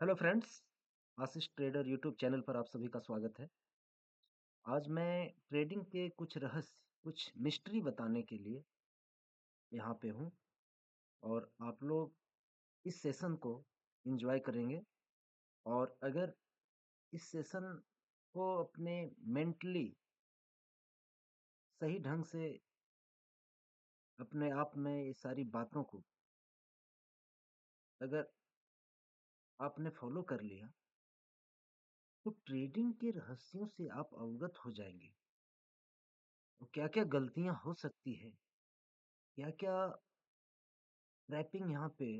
Hello friends, आशीष trader YouTube channel पर आप सभी का स्वागत है। आज मैं ट्रेडिंग के कुछ रहस्य, कुछ मिस्ट्री बताने के लिए यहाँ पे हूँ और आप लोग इस सेशन को एंजॉय करेंगे। और अगर इस सेशन को अपने मेंटली सही ढंग से अपने आप में ये सारी बातों को अगर आपने फॉलो कर लिया तो ट्रेडिंग के रहस्यों से आप अवगत हो जाएंगे। क्या क्या गलतियां हो सकती है, क्या क्या ट्रैपिंग यहाँ पे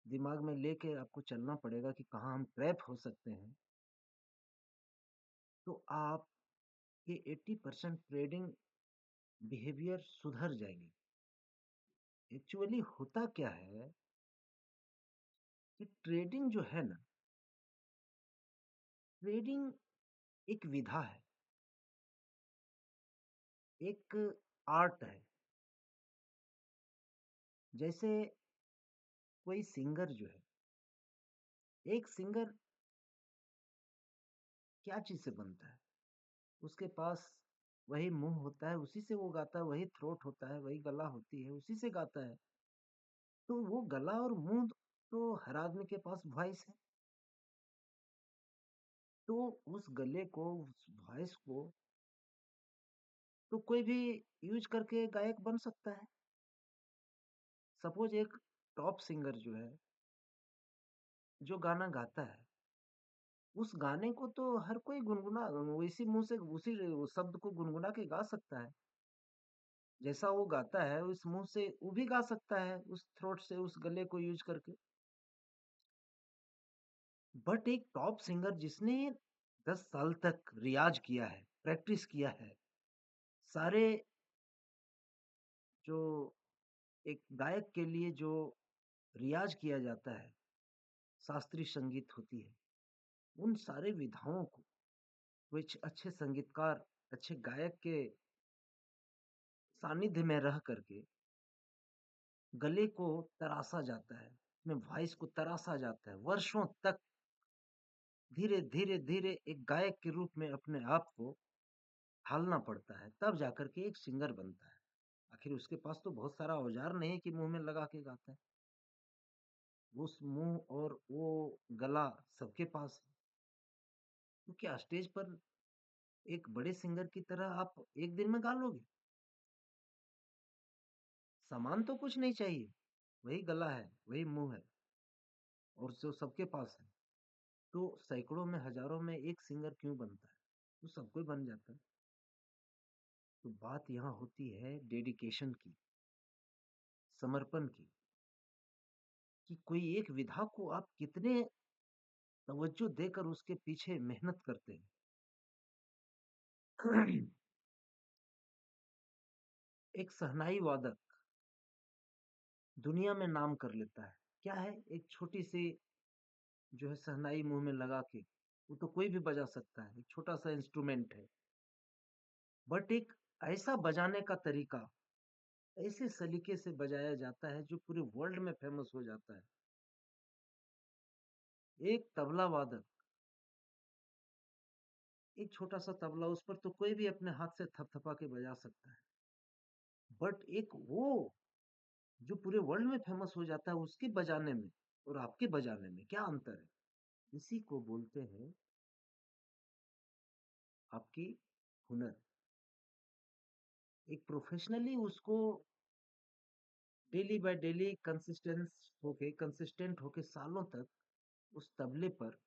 दिमाग में लेके आपको चलना पड़ेगा कि कहाँ हम ट्रैप हो सकते हैं। तो आप ये 80% ट्रेडिंग बिहेवियर सुधर जाएंगे। एक्चुअली होता क्या है कि ट्रेडिंग जो है ना, ट्रेडिंग एक विधा है, एक आर्ट है। जैसे कोई सिंगर जो है, एक सिंगर क्या चीज से बनता है? उसके पास वही मुंह होता है, उसी से वो गाता है, वही थ्रोट होता है, वही गला होती है, उसी से गाता है। तो वो गला और मुंह तो हर आदमी के पास वॉइस है। तो उस गले को, उस वॉइस को तो कोई भी यूज करके गायक बन सकता है। सपोज एक टॉप सिंगर जो है, जो गाना गाता है, उस गाने को तो हर कोई गुनगुना, इसी मुंह से उसी शब्द को गुनगुना के गा सकता है। जैसा वो गाता है उस मुंह से वो भी गा सकता है, उस थ्रोट से, उस गले को यूज करके। बट एक टॉप सिंगर जिसने 10 साल तक रियाज किया है, प्रैक्टिस किया है, सारे जो एक गायक के लिए जो रियाज किया जाता है, शास्त्रीय संगीत होती है, उन सारे विधाओं को कुछ अच्छे संगीतकार, अच्छे गायक के सानिध्य में रह करके गले को तराशा जाता है, अपने वॉइस को तराशा जाता है। वर्षों तक धीरे धीरे धीरे एक गायक के रूप में अपने आप को ढालना पड़ता है, तब जाकर के एक सिंगर बनता है। आखिर उसके पास तो बहुत सारा औजार नहीं है कि मुंह में लगा के गाता है। उस मुंह और वो गला सबके पास है। तो क्या स्टेज पर एक बड़े सिंगर की तरह आप एक दिन में गा लोगे? सामान तो कुछ नहीं चाहिए, वही गला है, वही मुंह है, और जो सबके पास है। तो सैकड़ों में, हजारों में एक सिंगर क्यों बनता है? तो सब कोई बन जाता है। तो बात यहाँ होती है डेडिकेशन की, समर्पण की, कि कोई एक विधा को आप कितने तवज्जो देकर उसके पीछे मेहनत करते हैं। एक शहनाई वादक दुनिया में नाम कर लेता है। क्या है? एक छोटी सी जो है शहनाई मुंह में लगा के, वो तो कोई भी बजा सकता है, एक छोटा सा इंस्ट्रूमेंट है। बट एक ऐसा बजाने का तरीका, ऐसे सलीके से बजाया जाता है जो पूरे वर्ल्ड में फेमस हो जाता है। एक तबला वादक, एक छोटा सा तबला, उस पर तो कोई भी अपने हाथ से थपथपा के बजा सकता है। बट एक वो जो पूरे वर्ल्ड में फेमस हो जाता है, उसके बजाने में और आपके बजाने में क्या अंतर है? इसी को बोलते हैं आपकी हुनर। एक प्रोफेशनली उसको डेली बाय डेली कंसिस्टेंट होके सालों तक उस तबले पर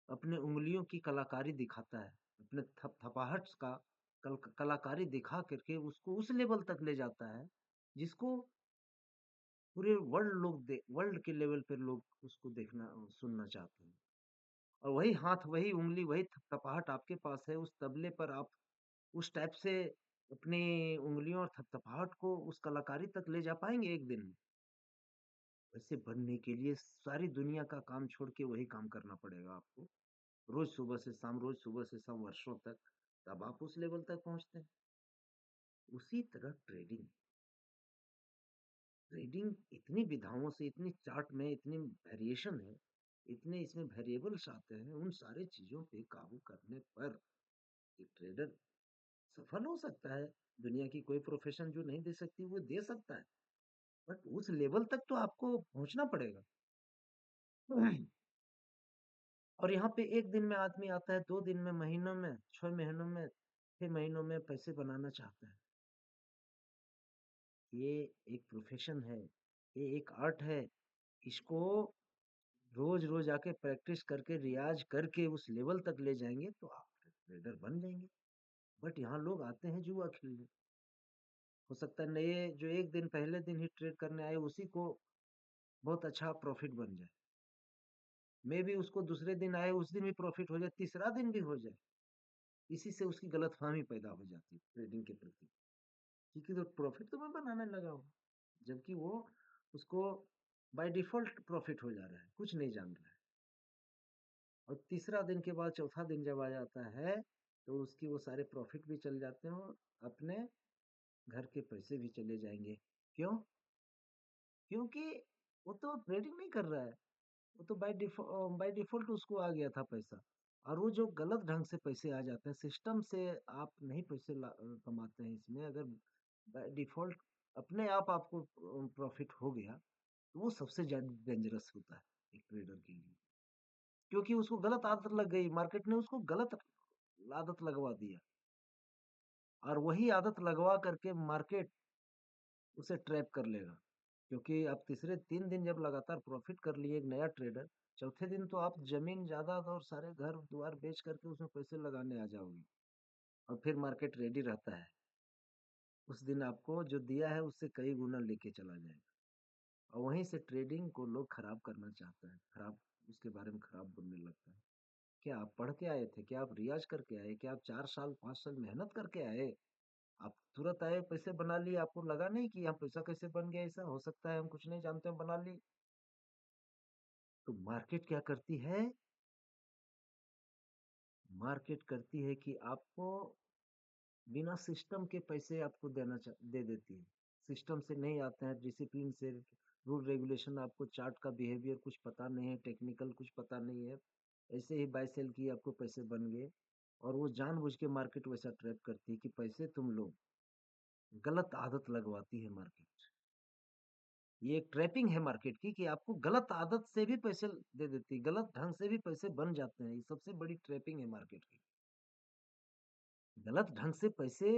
अपने उंगलियों की कलाकारी दिखाता है, अपने थपथपाहट का कलाकारी दिखा करके उसको उस लेवल तक ले जाता है जिसको पूरे वर्ल्ड के लेवल पे लोग उसको देखना, सुनना चाहते हैं। और वही हाथ, वही उंगली, वही थपथपाहट आपके पास है, उस तबले पर आप उस टाइप से अपनी उंगलियों और थपथपाहट को उस कलाकारी तक ले जा पाएंगे एक दिन में? वैसे बनने के लिए सारी दुनिया का काम छोड़ के वही काम करना पड़ेगा आपको, रोज सुबह से शाम, रोज सुबह से शाम, वर्षों तक, तब आप उस लेवल तक पहुंचते हैं। उसी तरह ट्रेडिंग, ट्रेडिंग इतनी विधाओं से, इतनी चार्ट में इतनी वेरिएशन है इतने इसमें वेरिएबल्स आते हैं, उन सारी चीज़ों पे काबू करने पर एक ट्रेडर सफल हो सकता है। दुनिया की कोई प्रोफ़ेशन जो नहीं दे सकती, वो दे सकता है, बट उस लेवल तक तो आपको पहुँचना पड़ेगा। और यहाँ पे 1 दिन में आदमी आता है, 2 दिन में, महीनों में, 6 महीनों में, 6 महीनों में पैसे बनाना चाहता है। ये एक प्रोफ़ेशन है, ये एक आर्ट है। इसको रोज़-रोज़ आके प्रैक्टिस करके, रियाज़ करके उस लेवल तक ले जाएँगे तो आप ट्रेडर बन जाएँगे। बट यहाँ लोग आते हैं जुआ खेलने। हो सकता है नए जो 1 दिन पहले दिन ही ट्रेड करने आए उसी को बहुत अच्छा प्रॉफ़िट बन जाए। मेबी उसको दूसरे दिन आए उस दिन भी प्रॉफ़िट हो जाए, तीसरा दिन भी हो जाए। इसी से उसकी गलतफ़हमी पैदा हो जाती है ट्रेडिंग के प्रति। क्योंकि तो प्रॉफ़िट तो मैं बनाने लगा हूँ। जबकि वो उसको बाय डिफ़ॉल्ट प्रॉफ़िट हो जा रहा है, कुछ नहीं जान रहा है। और तीसरा दिन के बाद चौथा दिन जब आ जाता है, तो उसकी वो सारे प्रॉफ़िट भी चले जाते हैं और अपने घर के पैसे भी चले जाएँगे। क्यों? क्योंकि वो तो ट्रेडिंग नहीं कर रहा है। वो तो बाय डिफ़ॉल्ट उसको आ गया था पैसा। और वो जो गलत ढंग से पैसे आ जाते हैं, सिस्टम से आप नहीं पैसे कमाते हैं इसमें। अगर बाय डिफ़ॉल्ट अपने आप आपको प्रॉफ़िट हो गया, तो वो सबसे ज़्यादा डेंजरस होता है एक ट्रेडर के लिए। क्योंकि उसको गलत आदत लग गई, मार्केट ने उसको गलत आदत लगवा दिया और वही आदत लगवा करके मार्केट उसे ट्रैप कर लेगा। क्योंकि आप तीसरे 3 दिन जब लगातार प्रॉफ़िट कर लिए एक नया ट्रेडर, चौथे दिन तो आप ज़मीन जायदाद और सारे घर-द्वार बेच करके उसमें पैसे लगाने आ जाओगे और फिर मार्केट रेडी रहता है। उस दिन आपको जो दिया है उससे कई गुना लेके चला जाएगा और वहीं से ट्रेडिंग को लोग खराब करना चाहता है, खराब उसके बारे में खराब बोलने लगता है। क्या आप पढ़ के आए थे? क्या आप रियाज़ करके आए? क्या आप 4 साल, 5 साल मेहनत करके आए? आप तुरंत आए, पैसे बना लिए, आपको लगा नहीं कि यहाँ पैसा कैसे बन गया ऐसा? हो सकता है हम कुछ नहीं जानते हैं, बना ली। तो मार्केट क्या करती है? मार्केट करती है कि आपको बिना सिस्टम के पैसे आपको दे देती है। सिस्टम से नहीं आते हैं, डिसिप्लिन से, रूल रेगुलेशन, आपको चार्ट का बिहेवियर कुछ पता नहीं है, टेक्निकल कुछ पता नहीं है। ऐसे ही बाय सेल किए आपको पैसे बन गए और वो जानबूझ के मार्केट वैसा ट्रैप करती है कि पैसे तुम लो। गलत आदत लगवाती है मार्केट। ये एक ट्रैपिंग है मार्केट की कि आपको गलत आदत से भी पैसे दे देती है, गलत ढंग से भी पैसे बन जाते हैं। ये सबसे बड़ी ट्रैपिंग है मार्केट की। गलत ढंग से पैसे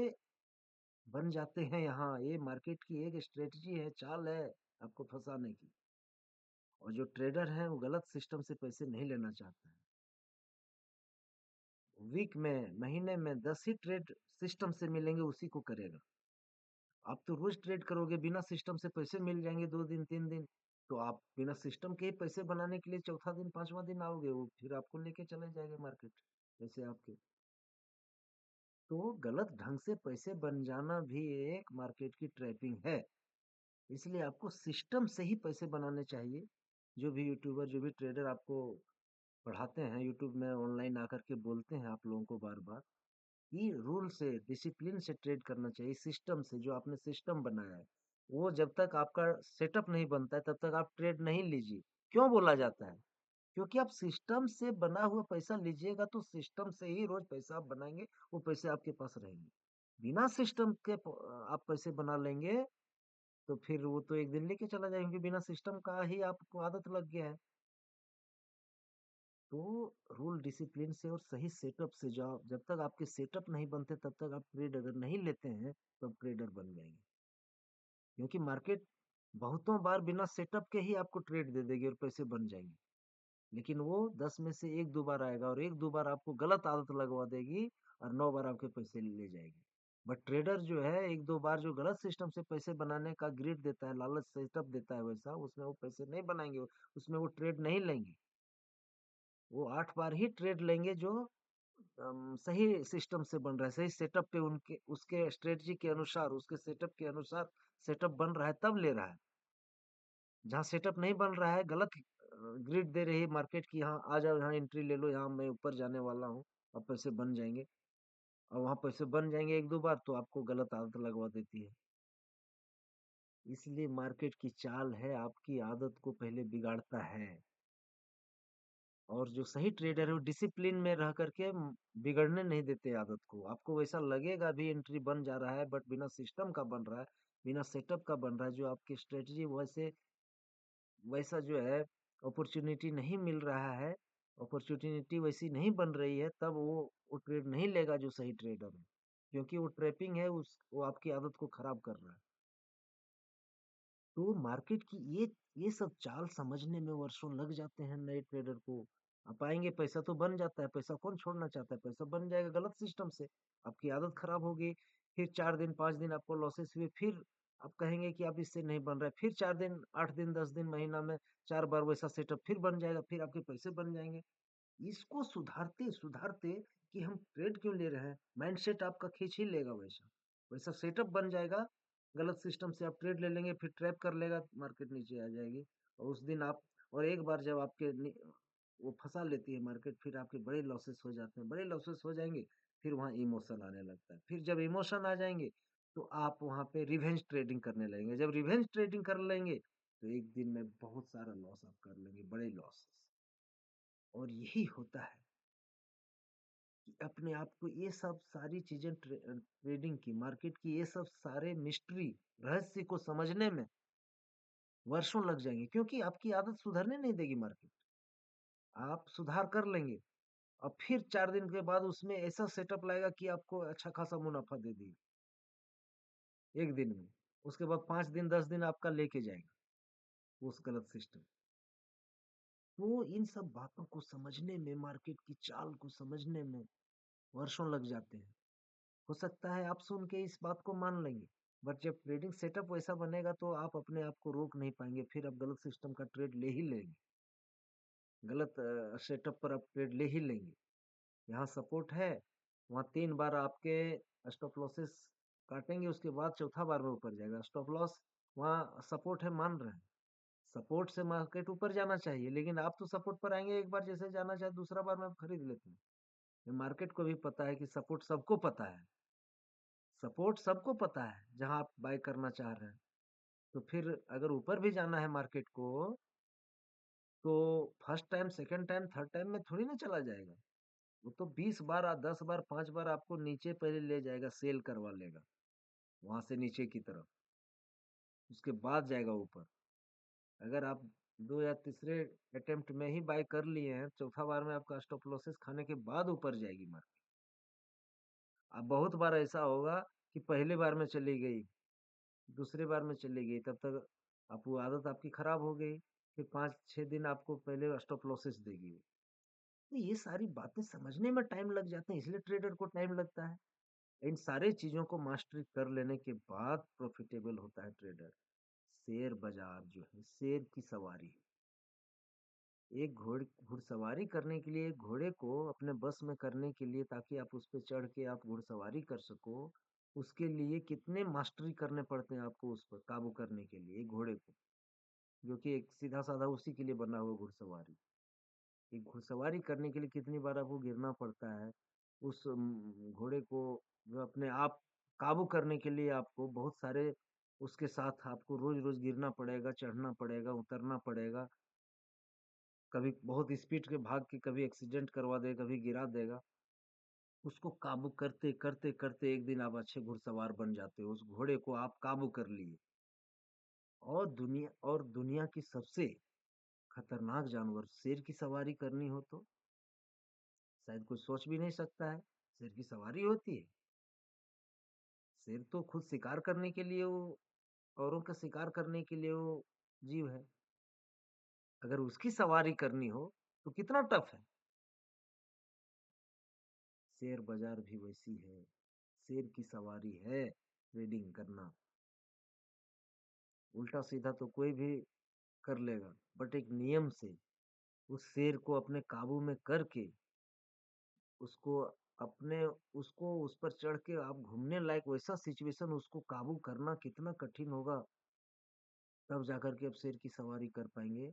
बन जाते हैं यहाँ। ये मार्केट की एक स्ट्रेटजी है, चाल है आपको फंसाने की। और जो ट्रेडर है वो गलत सिस्टम से पैसे नहीं लेना चाहता है। वीक में, महीने में 10 ही ट्रेड सिस्टम से मिलेंगे, उसी को करेगा। आप तो रोज ट्रेड करोगे, बिना सिस्टम से पैसे मिल जाएंगे 2 दिन 3 दिन। तो आप बिना सिस्टम के ही पैसे बनाने के लिए चौथा दिन 5वां दिन आओगे, वो फिर आपको लेके चले जाएंगे मार्केट पैसे आपके। तो गलत ढंग से पैसे बन जाना भी एक मार्केट की ट्रैपिंग है। इसलिए आपको सिस्टम से ही पैसे बनाने चाहिए। जो भी यूट्यूबर, जो भी ट्रेडर आपको पढ़ाते हैं यूट्यूब में, ऑनलाइन आकर के बोलते हैं आप लोगों को बार-बार कि रूल से, डिसिप्लिन से ट्रेड करना चाहिए, सिस्टम से, जो आपने सिस्टम बनाया है। वो जब तक आपका सेटअप नहीं बनता है, तब तक आप ट्रेड नहीं लीजिए। क्यों बोला जाता है? क्योंकि आप सिस्टम से बना हुआ पैसा लीजिएगा तो सिस्टम से ही रोज़ पैसा आप बनाएँगे, वो पैसे आपके पास रहेंगे। बिना सिस्टम के आप पैसे बना लेंगे तो फिर वो तो एक दिन लेके चला जाएगा, क्योंकि बिना सिस्टम का ही आपको आदत लग गया है। तो रूल डिसिप्लिन से और सही सेटअप से, जब तक आपके सेटअप नहीं बनते तब तक आप ट्रेड अगर नहीं लेते हैं तो आप ट्रेडर बन जाएंगे। क्योंकि मार्केट बहुतों बार बिना सेटअप के ही आपको ट्रेड दे देगी और पैसे बन जाएंगे। लेकिन वो 10 में से 1-2 बार आएगा और 1-2 बार आपको गलत आदत लगवा देगी और 9 बार आपके पैसे ले जाएगी। बट ट्रेडर जो है 1-2 बार जो गलत सिस्टम से पैसे बनाने का ग्रिड देता है, लालच सेटअप देता है वैसा, उसमें वो पैसे नहीं बनाएँगे, उसमें वो ट्रेड नहीं लेंगे। वो 8 बार ही ट्रेड लेंगे जो सही सिस्टम से बन रहा है, सही सेटअप पे, उनके उसके स्ट्रेटजी के अनुसार, उसके सेटअप के अनुसार सेटअप बन रहा है तब ले रहा है। जहाँ सेटअप नहीं बन रहा है, गलत ग्रिड दे रही है मार्केट की, यहाँ आ जाओ, यहाँ एंट्री ले लो, यहाँ मैं ऊपर जाने वाला हूँ, अब पैसे बन जाएँगे। और वहाँ पैसे बन जाएँगे 1-2 बार तो आपको गलत आदत लगवा देती है। इसलिए मार्केट की चाल है, आपकी आदत को पहले बिगाड़ता है। और जो सही ट्रेडर है वो डिसिप्लिन में रह करके बिगड़ने नहीं देते आदत को। आपको वैसा लगेगा भी एंट्री बन जा रहा है, बट बिना सिस्टम का बन रहा है, बिना सेटअप का बन रहा है, जो आपकी स्ट्रेटजी वैसे वैसा जो है अपॉर्चुनिटी नहीं मिल रहा है, अपॉर्चुनिटी वैसी नहीं बन रही है, तब वो ट्रेड नहीं लेगा जो सही ट्रेडर है, क्योंकि वो ट्रैपिंग है, उस वो आपकी आदत को खराब कर रहा है। तो मार्केट की ये सब चाल समझने में वर्षों लग जाते हैं नए ट्रेडर को। आप आएंगे, पैसा तो बन जाता है, पैसा कौन छोड़ना चाहता है, पैसा बन जाएगा गलत सिस्टम से, आपकी आदत खराब होगी। फिर 4 दिन 5 दिन आपको लॉसेस हुए, फिर आप कहेंगे कि अब इससे नहीं बन रहा है, फिर 4 दिन 8 दिन 10 दिन महीना में 4 बार वैसा सेटअप फिर बन जाएगा, फिर आपके पैसे बन जाएंगे। इसको सुधारते सुधारते कि हम ट्रेड क्यों ले रहे हैं, माइंडसेट आपका खींच ही लेगा वैसा, वैसा सेटअप बन जाएगा। गलत सिस्टम से आप ट्रेड ले लेंगे, फिर ट्रैप कर लेगा, मार्केट नीचे आ जाएगी। और उस दिन आप, और एक बार जब आपके वो फंसा लेती है मार्केट, फिर आपके बड़े लॉसेस हो जाते हैं, बड़े लॉसेस हो जाएंगे। फिर वहाँ इमोशन आने लगता है, फिर जब इमोशन आ जाएंगे तो आप वहाँ पे रिवेंज ट्रेडिंग करने लगेंगे। जब रिवेंज ट्रेडिंग कर लेंगे तो एक दिन में बहुत सारा लॉस आप कर लेंगे, बड़े लॉसेस। और यही होता है कि अपने आप को ये सब सारी चीजें ट्रेडिंग की, मार्केट की, ये सब सारे मिस्ट्री, रहस्य को समझने में वर्षों लग जाएंगे, क्योंकि आपकी आदत सुधरने नहीं देगी मार्केट। आप सुधार कर लेंगे और फिर 4 दिन के बाद उसमें ऐसा सेटअप लाएगा कि आपको अच्छा खासा मुनाफा दे देगी एक दिन में। उसके बाद 5 दिन 10 दिन आपका लेके जाएगा उस गलत सिस्टम। तो इन सब बातों को समझने में, मार्केट की चाल को समझने में वर्षों लग जाते हैं। हो सकता है आप सुन के इस बात को मान लेंगे, बट जब ट्रेडिंग सेटअप वैसा बनेगा तो आप अपने आप को रोक नहीं पाएंगे, फिर आप गलत सिस्टम का ट्रेड ले ही लेंगे, गलत सेटअप पर आप ट्रेड ले ही लेंगे। यहाँ सपोर्ट है, वहाँ 3 बार आपके स्टॉप लॉसेस काटेंगे, उसके बाद चौथा बार में ऊपर जाएगा। स्टॉप लॉस वहाँ सपोर्ट है, मान रहे हैं, सपोर्ट से मार्केट ऊपर जाना चाहिए, लेकिन आप तो सपोर्ट पर आएंगे, एक बार जैसे जाना चाहे दूसरा बार में आप खरीद लेते हैं। मार्केट को भी पता है कि सपोर्ट सबको पता है, सपोर्ट सबको पता है जहां आप बाय करना चाह रहे हैं। तो फिर अगर ऊपर भी जाना है मार्केट को, तो first time second time third time में थोड़ी ना चला जाएगा। वो तो 20 बार 10 बार 5 बार आपको नीचे पहले ले जाएगा, सेल करवा लेगा वहां से नीचे की तरफ, उसके बाद जाएगा ऊपर। अगर आप दो या तीसरे अटेम्प्ट में ही बाय कर लिए हैं, चौथा बार में आपका स्टॉप लॉसेस खाने के बाद ऊपर जाएगी मार्केट। अब बहुत बार ऐसा होगा कि पहले बार में चली गई, दूसरे बार में चली गई, तब तक आप वो आदत आपकी खराब हो गई, फिर 5 6 दिन आपको पहले स्टॉप लॉसेस देगी। तो ये सारी बातें समझने में टाइम लग जाते हैं, इसलिए ट्रेडर को टाइम लगता है। इन सारे चीजों को मास्टरी कर लेने के बाद प्रॉफिटेबल होता है ट्रेडर। शेयर बाजार जो है शेर की सवारी है। एक घुड़सवारी करने के लिए, एक घोड़े को अपने बस में करने के लिए, ताकि आप उस पर चढ़ के आप घुड़सवारी कर सको, उसके लिए कितने मास्टरी करने पड़ते हैं आपको उस पर काबू करने के लिए, एक घोड़े को, जो कि एक सीधा साधा उसी के लिए बना हुआ घुड़सवारी। एक घुड़सवारी करने के लिए कितनी बार आपको गिरना पड़ता है, उस घोड़े को जो अपने आप काबू करने के लिए आपको बहुत सारे, उसके साथ आपको रोज रोज गिरना पड़ेगा, चढ़ना पड़ेगा, उतरना पड़ेगा। कभी बहुत स्पीड के भाग के कभी एक्सीडेंट करवा देगा, कभी गिरा देगा। उसको काबू करते करते करते एक दिन आप अच्छे घुड़सवार बन जाते हो, उस घोड़े को आप काबू कर लिए। और दुनिया की सबसे खतरनाक जानवर शेर की सवारी करनी हो तो शायद कोई सोच भी नहीं सकता है, शेर की सवारी होती है। शेर तो खुद शिकार करने के लिए, वो औरों का शिकार करने के लिए वो जीव है। अगर उसकी सवारी करनी हो तो कितना टफ है। शेयर बाजार भी वैसी है, शेर की सवारी है ट्रेडिंग करना। उल्टा सीधा तो कोई भी कर लेगा, बट एक नियम से उस शेर को अपने काबू में करके, उसको अपने उसको उस पर चढ़ के आप घूमने लायक वैसा सिचुएशन, उसको काबू करना कितना कठिन होगा, तब जाकर के आप शेर की सवारी कर पाएंगे।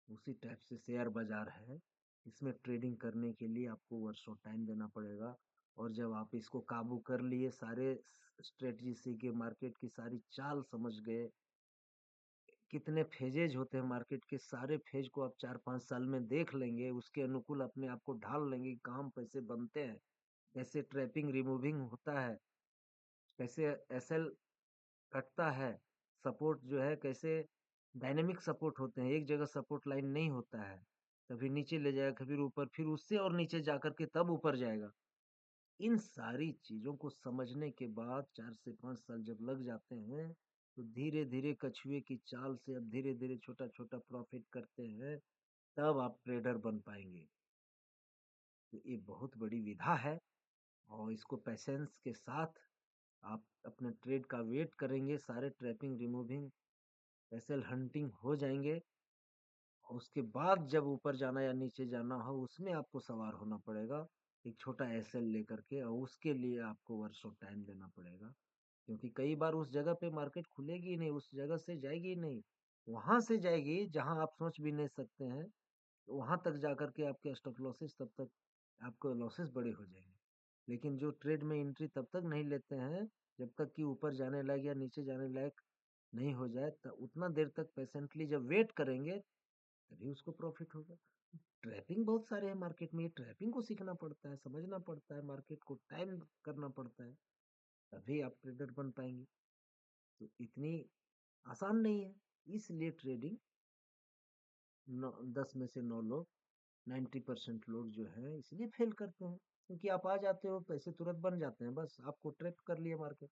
उसी टाइप से शेयर बाजार है, इसमें ट्रेडिंग करने के लिए आपको वर्षों टाइम देना पड़ेगा। और जब आप इसको काबू कर लिए, सारे स्ट्रेटजी सीखे, मार्केट की सारी चाल समझ गए कितने फेजेज होते हैं मार्केट के, सारे फेज को आप 4-5 साल में देख लेंगे, उसके अनुकूल अपने आप को ढाल लेंगे, काम कैसे बनते हैं, कैसे ट्रैपिंग रिमूविंग होता है, कैसे एसएल कटता है, सपोर्ट जो है कैसे डायनेमिक सपोर्ट होते हैं, एक जगह सपोर्ट लाइन नहीं होता है, कभी नीचे ले जाएगा, कभी ऊपर, फिर उससे और नीचे जाकर के तब ऊपर जाएगा। इन सारी चीजों को समझने के बाद 4 से 5 साल जब लग जाते हैं, तो धीरे धीरे कछुए की चाल से अब धीरे धीरे छोटा छोटा प्रॉफिट करते हैं, तब आप ट्रेडर बन पाएंगे। तो ये बहुत बड़ी विधा है, और इसको पेशेंस के साथ आप अपने ट्रेड का वेट करेंगे, सारे ट्रैपिंग रिमूविंग एसएल हंटिंग हो जाएंगे, और उसके बाद जब ऊपर जाना या नीचे जाना हो, उसमें आपको सवार होना पड़ेगा एक छोटा एसएल लेकर के, और उसके लिए आपको वर्षों टाइम देना पड़ेगा, क्योंकि कई बार उस जगह पे मार्केट खुलेगी ही नहीं, उस जगह से जाएगी ही नहीं, वहां से जाएगी जहां आप सोच भी नहीं सकते हैं, तो वहां तक जाकर के आपके स्टॉप लॉसेस, तब तक आपको लॉसेस बड़े हो जाएंगे। लेकिन जो ट्रेड में एंट्री तब तक नहीं लेते हैं जब तक कि ऊपर जाने लायक या नीचे जाने लायक नहीं हो जाए, तो उतना देर तक पेशेंटली जब वेट करेंगे, तभी उसको प्रॉफिट होगा। ट्रैपिंग बहुत सारे हैं मार्केट में, ये ट्रैपिंग को सीखना पड़ता है, समझना पड़ता है, मार्केट को टाइम करना पड़ता है, तभी आप ट्रेडर बन पाएंगे। तो इतनी आसान नहीं है, इसलिए ट्रेडिंग 10 में से 9 लोग, 90% लोग जो है इसलिए फेल करते हैं, क्योंकि आप आ जाते हो, पैसे तुरंत बन जाते हैं, बस आपको ट्रैप कर लिया मार्केट,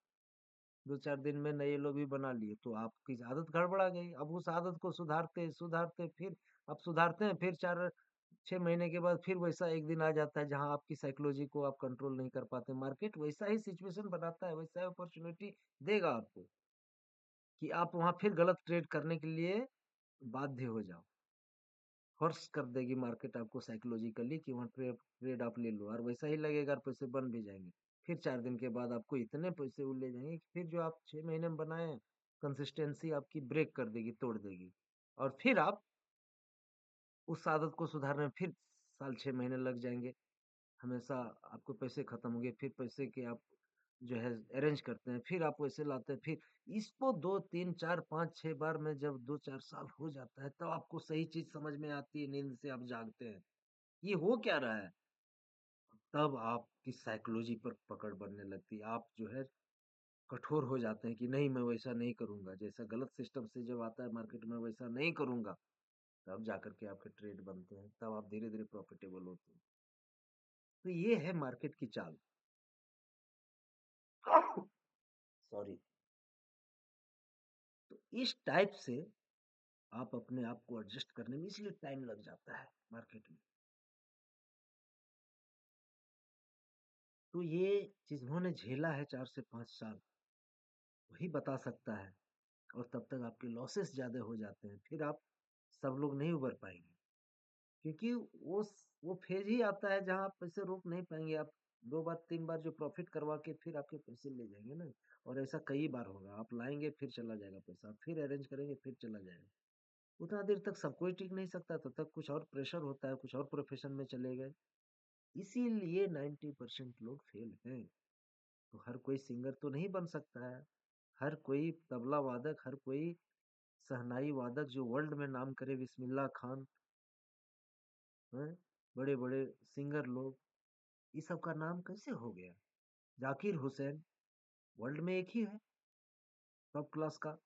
2-4 दिन में नए लोग भी बना लिए, तो आपकी आदत गड़बड़ा गई। अब उस आदत को सुधारते सुधारते फिर आप सुधारते हैं, फिर 4-6 महीने के बाद फिर वैसा एक दिन आ जाता है जहां आपकी साइकोलॉजी को आप कंट्रोल नहीं कर पाते, मार्केट वैसा ही सिचुएशन बनाता है, वैसा ही अपॉर्चुनिटी देगा आपको कि आप वहां फिर गलत ट्रेड करने के लिए बाध्य हो जाओ, फोर्स कर देगी मार्केट आपको साइकोलॉजिकली कि वहाँ ट्रेड ट्रेड आप ले लो, और वैसा ही लगेगा, और पैसे बन भी जाएंगे। फिर 4 दिन के बाद आपको इतने पैसे वो ले जाएंगे कि फिर जो आप 6 महीने में बनाए, कंसिस्टेंसी आपकी ब्रेक कर देगी, तोड़ देगी, और फिर आप उस आदत को सुधारने में फिर 1 साल 6 महीने लग जाएंगे, हमेशा आपको पैसे खत्म होंगे, फिर पैसे के आप जो है अरेंज करते हैं, फिर आप वैसे लाते हैं, फिर इसको 2-3-4-5-6 बार में जब 2-4 साल हो जाता है, तब आपको सही चीज समझ में आती है, नींद से आप जागते हैं, ये हो क्या रहा है, तब आपकी साइकोलॉजी पर पकड़ बनने लगती है, आप जो है कठोर हो जाते हैं कि नहीं, मैं वैसा नहीं करूंगा, जैसा गलत सिस्टम से जब आता है मार्केट में वैसा नहीं करूंगा, तब जाकर के आपके ट्रेड बनते हैं, तब आप धीरे धीरे प्रॉफिटेबल होते हैं। तो ये है मार्केट की चाल। सॉरी। तो इस टाइप से आप अपने आप को एडजस्ट करने में इसलिए टाइम लग जाता है मार्केट में। तो ये जिन्होंने झेला है 4 से 5 साल, वही बता सकता है, और तब तक आपके लॉसेस ज्यादा हो जाते हैं, फिर आप सब लोग नहीं उबर पाएंगे, क्योंकि वो फेज ही आता है जहां आप पैसे रोक नहीं पाएंगे, आप 2 बार 3 बार जो प्रॉफिट करवा के फिर आपके पैसे ले जाएंगे ना, और ऐसा कई बार होगा, आप लाएंगे फिर चला जाएगा पैसा, फिर अरेंज करेंगे फिर चला जाएगा, उतना देर तक सब कोई टिक नहीं सकता, तब तक कुछ और प्रेशर होता है, कुछ और प्रोफेशन में चले गए, इसीलिए 90% लोग फेल हैं। तो हर कोई सिंगर तो नहीं बन सकता है, हर कोई तबला वादक, हर कोई शहनाई वादक जो वर्ल्ड में नाम करे, बिस्मिल्लाह खान हैं, बड़े बड़े सिंगर लोग, ये सब का नाम कैसे हो गया, जाकिर हुसैन वर्ल्ड में एक ही है टॉप क्लास का,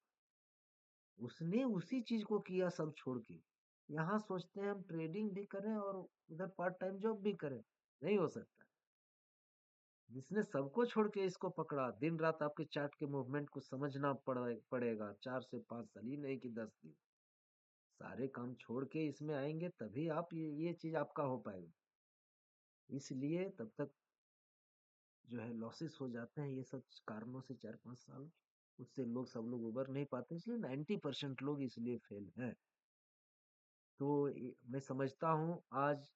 उसने उसी चीज को किया सब छोड़ के, यहाँ सोचते हैं हम ट्रेडिंग भी करें और उधर पार्ट टाइम जॉब भी करें, नहीं हो सकता। जिसने सबको छोड़ के इसको पकड़ा, दिन रात आपके चार्ट के मूवमेंट को समझना पड़ेगा, 4 से 5 साल ही नहीं कि 10 दिन, सारे काम छोड़ के इसमें आएंगे, तभी आप ये चीज आपका हो पाएगा, इसलिए तब तक जो है लॉसेस हो जाते हैं, ये सब कारणों से 4-5 साल, उससे सब लोग उबर नहीं पाते, इसलिए 90% लोग इसलिए फेल हैं। तो मैं समझता हूँ आज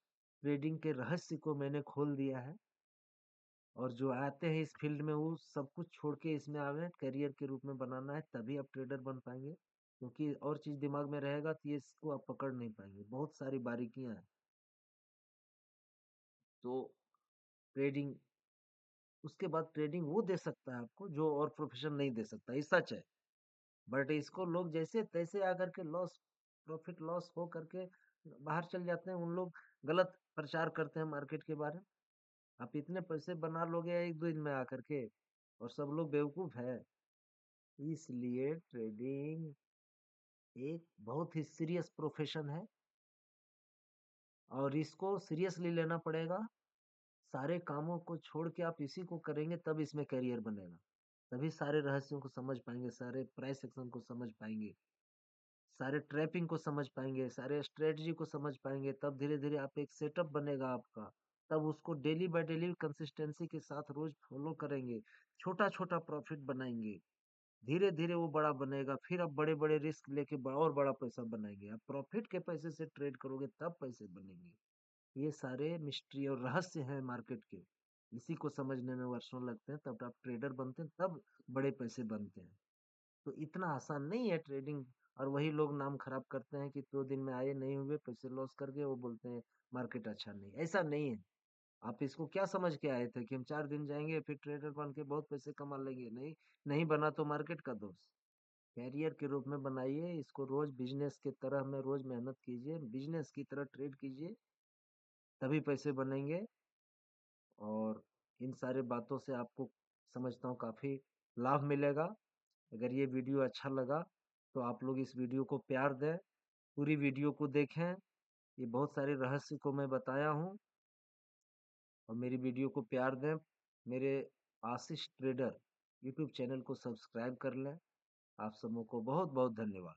ट्रेडिंग के रहस्य को मैंने खोल दिया है, और जो आते हैं इस फील्ड में वो सब कुछ छोड़ के इसमें आवे, करियर के रूप में बनाना है, तभी आप ट्रेडर बन पाएंगे, क्योंकि और चीज दिमाग में रहेगा तो ये इसको आप पकड़ नहीं पाएंगे, बहुत सारी बारीकियां हैं। तो ट्रेडिंग, उसके बाद ट्रेडिंग वो दे सकता है आपको जो और प्रोफेशन नहीं दे सकता, ये सच है। बट इसको लोग जैसे तैसे आकर के लॉस, प्रॉफिट लॉस हो करके बाहर चल जाते हैं। उन लोग गलत प्रचार करते हैं मार्केट के बारे में। आप इतने पैसे बना लोगे एक दो दिन में आकर के, और सब लोग बेवकूफ है। इसलिए ट्रेडिंग एक बहुत ही सीरियस प्रोफेशन है, और इसको सीरियसली लेना पड़ेगा। सारे कामों को छोड़ के आप इसी को करेंगे तब इसमें करियर बनेगा। तभी सारे रहस्यों को समझ पाएंगे, सारे प्राइस एक्शन को समझ पाएंगे, सारे ट्रैपिंग को समझ पाएंगे, सारे स्ट्रेटजी को समझ पाएंगे। तब धीरे धीरे आप एक सेटअप बनेगा आपका। तब उसको डेली बाय डेली कंसिस्टेंसी के साथ रोज फॉलो करेंगे। छोटा छोटा प्रॉफिट बनाएंगे, धीरे धीरे वो बड़ा बनेगा। फिर आप बड़े बड़े रिस्क लेके और बड़ा पैसा बनाएंगे। आप प्रॉफिट के पैसे से ट्रेड करोगे तब पैसे बनेंगे। ये सारे मिस्ट्री और रहस्य हैं मार्केट के। इसी को समझने में वर्षों लगते हैं, तब आप ट्रेडर बनते हैं, तब बड़े पैसे बनते हैं। तो इतना आसान नहीं है ट्रेडिंग। और वही लोग नाम खराब करते हैं कि 2 दिन में आए, नहीं हुए, पैसे लॉस कर गए, वो बोलते हैं मार्केट अच्छा नहीं। ऐसा नहीं है। आप इसको क्या समझ के आए थे कि हम 4 दिन जाएंगे फिर ट्रेडर बन के बहुत पैसे कमा लेंगे? नहीं, नहीं बना तो मार्केट का दोष। कैरियर के रूप में बनाइए इसको, रोज बिजनेस के तरह में रोज मेहनत कीजिए, बिजनेस की तरह ट्रेड कीजिए, तभी पैसे बनेंगे। और इन सारे बातों से आपको समझता हूँ काफी लाभ मिलेगा। अगर ये वीडियो अच्छा लगा तो आप लोग इस वीडियो को प्यार दें, पूरी वीडियो को देखें। ये बहुत सारे रहस्य को मैं बताया हूँ, और मेरी वीडियो को प्यार दें। मेरे आशीष ट्रेडर यूट्यूब चैनल को सब्सक्राइब कर लें। आप सबों को बहुत बहुत धन्यवाद।